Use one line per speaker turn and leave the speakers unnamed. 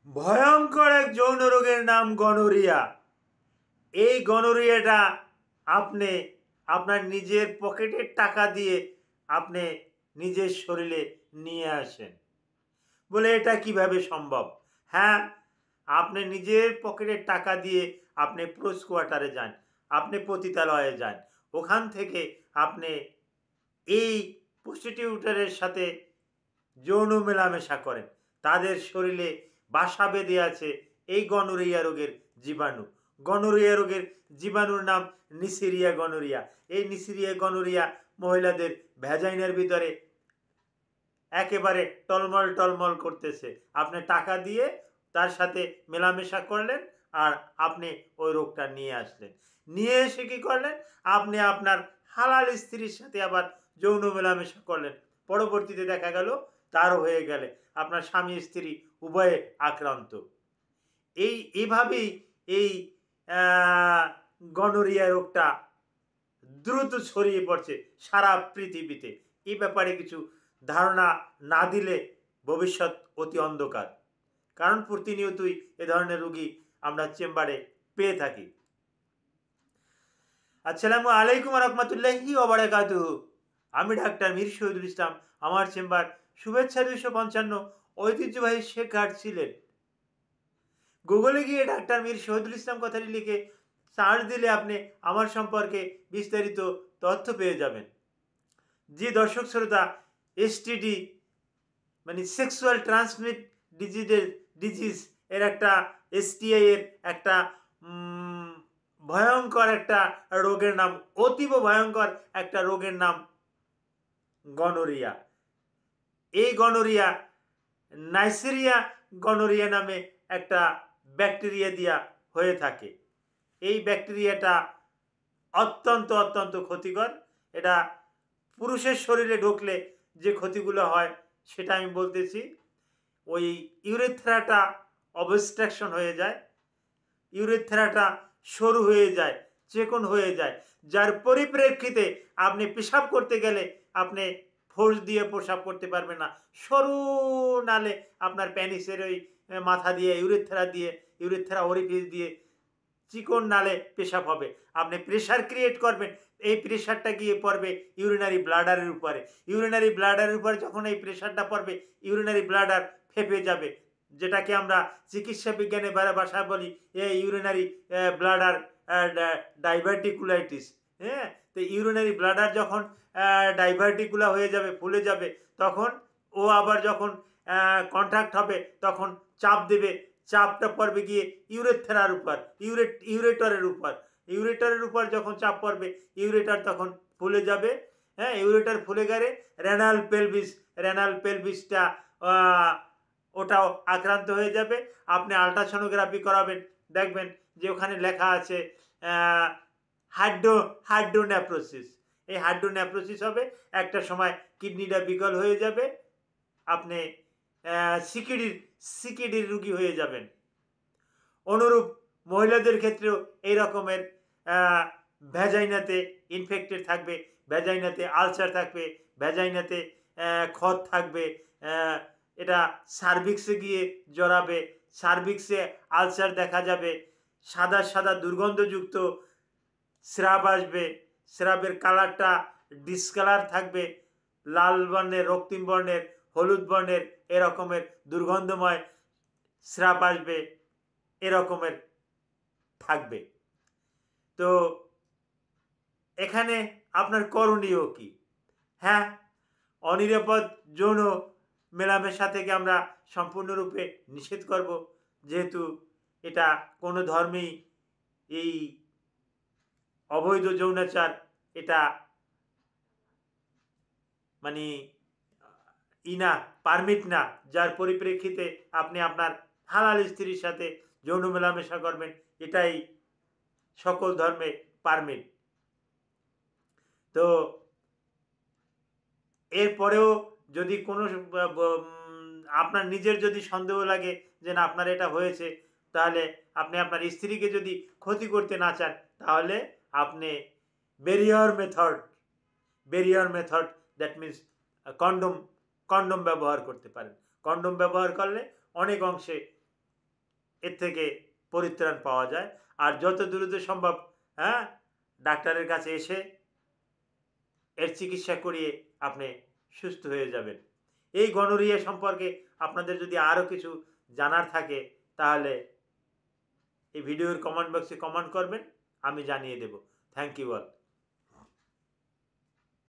ভয়ঙ্কর এক যৌন রোগের নাম গনোরিয়া। এই গনোরিয়াটা আপনি আপনার নিজের পকেটের টাকা দিয়ে আপনি নিজের শরীরে নিয়ে আসেন। বলে এটা কিভাবে সম্ভব? হ্যাঁ, আপনি নিজের পকেটের টাকা দিয়ে আপনি প্রোস কোয়ার্টারে যান, আপনি পতিতালয়ে যান, ওখান থেকে আপনি এই প্রস্টিটিউটারের সাথে যৌন মেলামেশা করেন, তাদের শরীরে বাসা বেঁধে আছে এই গনোরিয়া রোগের জীবাণু। গনোরিয়া রোগের জীবাণুর নাম নিসেরিয়া গনোরিয়া। এই নিসেরিয়া গনোরিয়া মহিলাদের ভ্যাজাইনার ভিতরে একেবারে টলমল টলমল করতেছে। আপনি টাকা দিয়ে তার সাথে মেলামেশা করলেন আর আপনি ওই রোগটা নিয়ে আসলেন। নিয়ে এসে কী করলেন? আপনি আপনার হালাল স্ত্রীর সাথে আবার যৌন মেলামেশা করলেন। পরবর্তীতে দেখা গেল তারও হয়ে গেলে আপনার স্বামী স্ত্রী উভয়ে আক্রান্ত। এইভাবেই এই গনোরিয়া রোগটা দ্রুত ছড়িয়ে পড়ছে সারা পৃথিবীতে। এই ব্যাপারে কিছু ধারণা না দিলে ভবিষ্যৎ অতি অন্ধকার, কারণ প্রতিনিয়তই এ ধরনের রোগী আমরা চেম্বারে পেয়ে থাকি। আসসালামু আলাইকুম রহমতুল্লাহি ওয়া বারাকাতুহু। আমি ডাক্তার মীর শহীদুল ইসলাম। আমার চেম্বার শুভেচ্ছা 255 ঐতিহ্যবাহী শেখ ঘাট ছিলেন। গুগলে গিয়ে ডাক্তার মীর শহীদুল ইসলাম কথাটি লিখে সার্চ দিলে আপনি আমার সম্পর্কে বিস্তারিত তথ্য পেয়ে যাবেন। যে দর্শক শ্রোতা এসটিডি মানে সেক্সুয়াল ট্রান্সমিট ডিজিজ এর একটা এসটিআই এর একটা ভয়ঙ্কর একটা রোগের নাম, অতীব ভয়ঙ্কর একটা রোগের নাম গনোরিয়া। এই গনোরিয়া নাইসেরিয়া গনোরিয়া নামে একটা ব্যাকটেরিয়া দিয়া হয়ে থাকে। এই ব্যাকটেরিয়াটা অত্যন্ত অত্যন্ত ক্ষতিকর। এটা পুরুষের শরীরে ঢুকলে যে ক্ষতিগুলো হয় সেটা আমি বলতেছি। ওই ইউরেথ্রাটা অবস্ট্রাকশন হয়ে যায়, ইউরেথ্রাটা সরু হয়ে যায়, চিকন হয়ে যায়, যার পরিপ্রেক্ষিতে আপনি পেশাব করতে গেলে আপনি ফোর্স দিয়ে পেশাব করতে পারবেন না। সরু নালে আপনার প্যানিসের ওই মাথা দিয়ে ইউরেথ্রা ওরিফিস দিয়ে চিকন নালে পেশাব হবে। আপনি প্রেশার ক্রিয়েট করবেন, এই প্রেশারটা গিয়ে পড়বে ইউরিনারি ব্লাডারের উপরে। ইউরিনারি ব্লাডারের উপরে যখন এই প্রেশারটা পড়বে, ইউরিনারি ব্লাডার ফেপে যাবে, যেটাকে আমরা চিকিৎসা বিজ্ঞানে ভাষায় বলি ইউরিনারি ব্লাডার ডাইভার্টিকুলাইটিস। হ্যাঁ, তো ইউরিনারি ব্লাডার যখন ডাইভার্টিকুলা হয়ে যাবে, ফুলে যাবে, তখন ও আবার যখন কন্ট্রাক্ট হবে তখন চাপ দেবে, চাপটা পড়বে গিয়ে ইউরেথ্রার উপর, ইউরেটরের উপর যখন চাপ পড়বে ইউরেটর তখন ফুলে যাবে। হ্যাঁ, ইউরেটর ফুলে গেলে রেনাল পেলভিসটা ওটাও আক্রান্ত হয়ে যাবে। আপনি আলট্রাসোনোগ্রাফি করাবেন, দেখবেন যে ওখানে লেখা আছে হাইড্রোনেফ্রোসিস। এই হাইড্রোনেফ্রোসিস হবে, একটা সময় কিডনিটা বিকল হয়ে যাবে, আপনি সিকিডির রুগী হয়ে যাবেন। অনুরূপ মহিলাদের ক্ষেত্রেও এই রকমের ভ্যাজাইনাতে ইনফেক্টেড থাকবে, ভ্যাজাইনাতে আলসার থাকবে, ভ্যাজাইনাতে ক্ষত থাকবে, এটা সার্ভিক্সে গিয়ে জড়াবে, সার্ভিক্সে আলসার দেখা যাবে, সাদা সাদা দুর্গন্ধযুক্ত স্রাব আসবে, স্রাবের কালারটা ডিসকালার থাকবে, লাল বর্ণের, রক্তিম বর্ণের, হলুদ বর্ণের এরকমের দুর্গন্ধময় স্রাব আসবে, এরকমের থাকবে। তো এখানে আপনার করণীয় কি? হ্যাঁ, অনিরাপদ যৌন মেলামেশা থেকে আমরা সম্পূর্ণরূপে নিষেধ করব, যেহেতু এটা কোনো ধর্মেই এই অবৈধ যৌনাচার এটা মানে পারমিট না, যার পরিপ্রেক্ষিতে আপনি আপনার হালাল স্ত্রীর সাথে যৌন মেলামেশা করবেন, এটাই সকল ধর্মে পারমিট। তো এরপরেও যদি কোনো আপনার নিজের যদি সন্দেহ লাগে যে না আপনার এটা হয়েছে, তাহলে আপনি আপনার স্ত্রীকে যদি ক্ষতি করতে না চান, তাহলে আপনি barrier method that means condom ব্যবহার করতে পারেন। কন্ডম ব্যবহার করলে অনেক অংশে এর থেকে পরিত্রাণ পাওয়া যায়। আর যত দ্রুত সম্ভব ডাক্তারের কাছে এসে এর চিকিৎসা করিয়ে আপনি সুস্থ হয়ে যাবেন। এই গনোরিয়া সম্পর্কে আপনাদের যদি আরও কিছু জানার থাকে তাহলে এই ভিডিওর কমেন্ট বক্সে কমেন্ট করবেন, আমি জানিয়ে দেব। Thank you all.